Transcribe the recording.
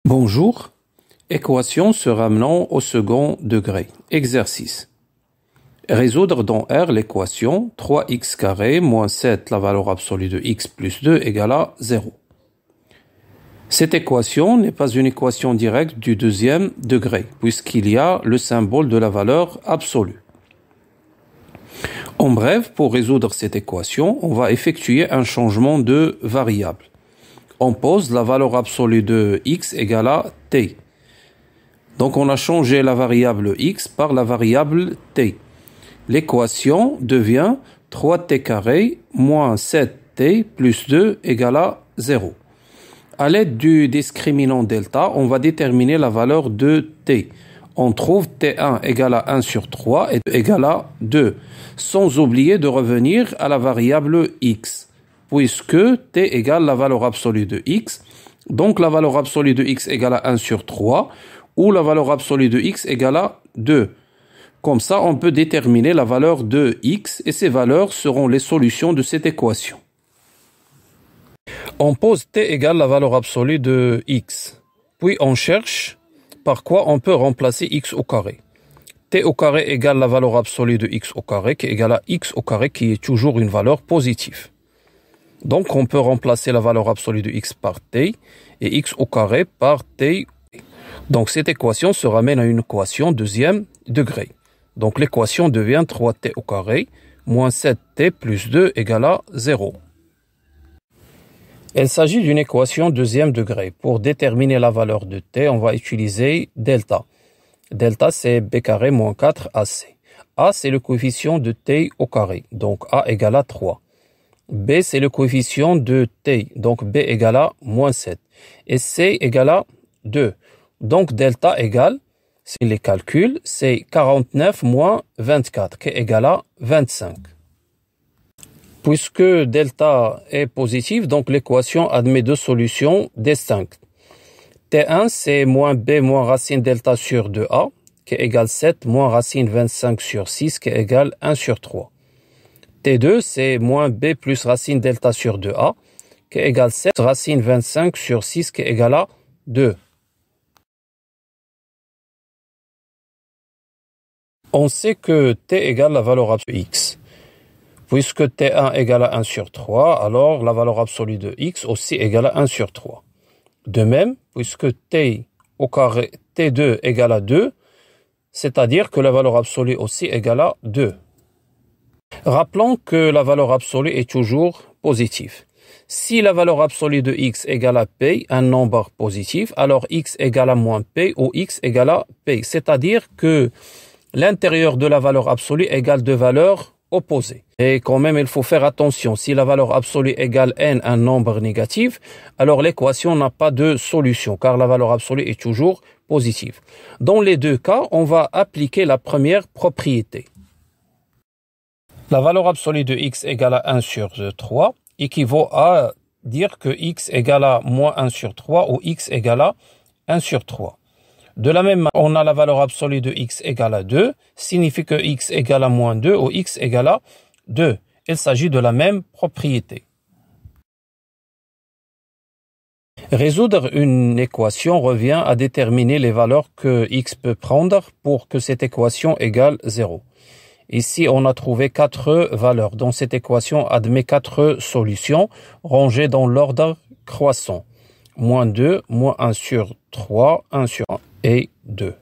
Bonjour, équation se ramenant au second degré. Exercice. Résoudre dans R l'équation 3x carré moins 7 la valeur absolue de x plus 2 égale à 0. Cette équation n'est pas une équation directe du deuxième degré, puisqu'il y a le symbole de la valeur absolue. En bref, pour résoudre cette équation, on va effectuer un changement de variable. On pose la valeur absolue de x égale à t. Donc on a changé la variable x par la variable t. L'équation devient 3t carré moins 7t plus 2 égale à 0. À l'aide du discriminant delta, on va déterminer la valeur de t. On trouve t1 égale à 1 sur 3 et égale à 2, sans oublier de revenir à la variable x, puisque t égale la valeur absolue de x, donc la valeur absolue de x égale à 1 sur 3, ou la valeur absolue de x égale à 2. Comme ça, on peut déterminer la valeur de x, et ces valeurs seront les solutions de cette équation. On pose t égale la valeur absolue de x, puis on cherche par quoi on peut remplacer x au carré. T au carré égale la valeur absolue de x au carré, qui est égale à x au carré, qui est toujours une valeur positive. Donc on peut remplacer la valeur absolue de x par t, et x au carré par t. Donc cette équation se ramène à une équation deuxième degré. Donc l'équation devient 3t au carré moins 7t plus 2 égale à 0. Il s'agit d'une équation deuxième degré. Pour déterminer la valeur de t, on va utiliser delta. Delta, c'est b carré moins 4ac. A, c'est le coefficient de t au carré, donc a égale à 3. B, c'est le coefficient de t, donc b égale à moins 7. Et c égale à 2. Donc delta égale, si les calculs, c'est 49 moins 24, qui est égal à 25. Puisque delta est positif, donc l'équation admet deux solutions distinctes. T1, c'est moins b moins racine delta sur 2a, qui est égal 7 moins racine 25 sur 6, qui est égal 1 sur 3. T2, c'est moins b plus racine delta sur 2a, qui est égal 7 racine 25 sur 6, qui est égal à 2. On sait que t égale la valeur absolue de x. Puisque t1 égale à 1 sur 3, alors la valeur absolue de x aussi égale à 1 sur 3. De même, puisque t au carré t2 égale à 2, c'est-à-dire que la valeur absolue aussi égale à 2. Rappelons que la valeur absolue est toujours positive. Si la valeur absolue de x égale à p, un nombre positif, alors x égale à moins p ou x égale à p. C'est-à-dire que l'intérieur de la valeur absolue égale deux valeurs opposées. Et quand même, il faut faire attention. Si la valeur absolue égale n, un nombre négatif, alors l'équation n'a pas de solution, car la valeur absolue est toujours positive. Dans les deux cas, on va appliquer la première propriété. La valeur absolue de x égale à 1 sur 3 équivaut à dire que x égale à moins 1 sur 3 ou x égale à 1 sur 3. De la même manière, on a la valeur absolue de x égale à 2, signifie que x égale à moins 2 ou x égale à 2. Il s'agit de la même propriété. Résoudre une équation revient à déterminer les valeurs que x peut prendre pour que cette équation égale 0. Ici, on a trouvé 4 valeurs. Donc cette équation admet 4 solutions rangées dans l'ordre croissant. Moins 2, moins 1 sur 3, 1 sur 1 et 2.